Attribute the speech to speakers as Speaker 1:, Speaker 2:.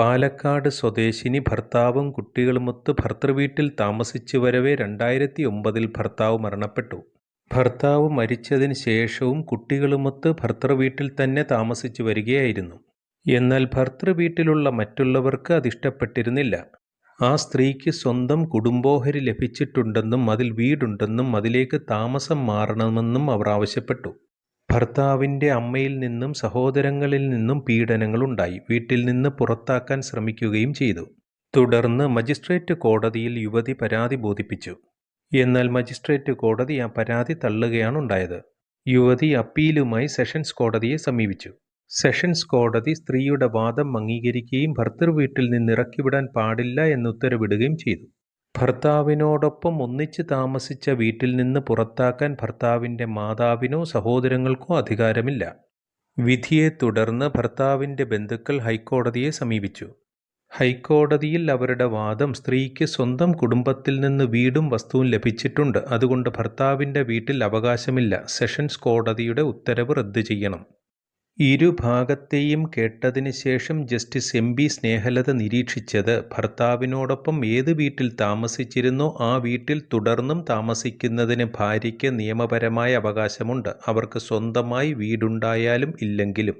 Speaker 1: പാലക്കാട് സ്വദേശിനി ഭർത്താവും കുട്ടികളുമൊത്ത് ഭർതൃവീട്ടിൽ താമസിച്ചു വരവെ 2009 ഭർത്താവ് മരണപ്പെട്ടു. ഭർത്താവ് മരിച്ചതിന് ശേഷവും കുട്ടികളുമൊത്ത് ഭർതൃവീട്ടിൽ തന്നെ താമസിച്ചു വരികയായിരുന്നു. എന്നാൽ ഭർതൃവീട്ടിലുള്ള മറ്റുള്ളവർക്ക് അതിഷ്ടപ്പെട്ടിരുന്നില്ല. ആ സ്ത്രീക്ക് സ്വന്തം കുടുംബോഹരി ലഭിച്ചിട്ടുണ്ടെന്നും അതിൽ വീടുണ്ടെന്നും അതിലേക്ക് താമസം മാറണമെന്നും അവർ ആവശ്യപ്പെട്ടു. ഭർത്താവിൻ്റെ അമ്മയിൽ നിന്നും സഹോദരങ്ങളിൽ നിന്നും പീഡനങ്ങളുണ്ടായി. വീട്ടിൽ നിന്ന് പുറത്താക്കാൻ ശ്രമിക്കുകയും ചെയ്തു. തുടർന്ന് മജിസ്ട്രേറ്റ് കോടതിയിൽ യുവതി പരാതി ബോധിപ്പിച്ചു. എന്നാൽ മജിസ്ട്രേറ്റ് കോടതി ആ പരാതി തള്ളുകയാണുണ്ടായത്. യുവതി അപ്പീലുമായി സെഷൻസ് കോടതിയെ സമീപിച്ചു. സെഷൻസ് കോടതി സ്ത്രീയുടെ വാദം അംഗീകരിക്കുകയും ഭർതൃവീട്ടിൽ നിന്ന് ഇറക്കിവിടാൻ പാടില്ല എന്ന് ഉത്തരവിടുകയും ചെയ്തു. ഭർത്താവിനോടൊപ്പം ഒന്നിച്ച് താമസിച്ച വീട്ടിൽ നിന്ന് പുറത്താക്കാൻ ഭർത്താവിൻ്റെ മാതാവിനോ സഹോദരങ്ങൾക്കോ അധികാരമില്ല. വിധിയെ തുടർന്ന് ഭർത്താവിൻ്റെ ബന്ധുക്കൾ ഹൈക്കോടതിയെ സമീപിച്ചു. ഹൈക്കോടതിയിൽ അവരുടെ വാദം സ്ത്രീക്ക് സ്വന്തം കുടുംബത്തിൽ നിന്ന് വീടും വസ്തുവും ലഭിച്ചിട്ടുണ്ട്, അതുകൊണ്ട് ഭർത്താവിൻ്റെ വീട്ടിൽ അവകാശമില്ല. സെഷൻസ് കോടതിയുടെ ഉത്തരവ് റദ്ദ് ചെയ്യണം. ഇരുഭാഗത്തെയും കേട്ടതിന് ശേഷം ജസ്റ്റിസ് MP സ്നേഹലത നിരീക്ഷിച്ചത്, ഭർത്താവിനോടൊപ്പം ഏത് വീട്ടിൽ താമസിച്ചിരുന്നോ ആ വീട്ടിൽ തുടർന്നും താമസിക്കുന്നതിന് ഭാര്യയ്ക്ക് നിയമപരമായ അവകാശമുണ്ട്. അവർക്ക് സ്വന്തമായി വീടുണ്ടായാലും ഇല്ലെങ്കിലും.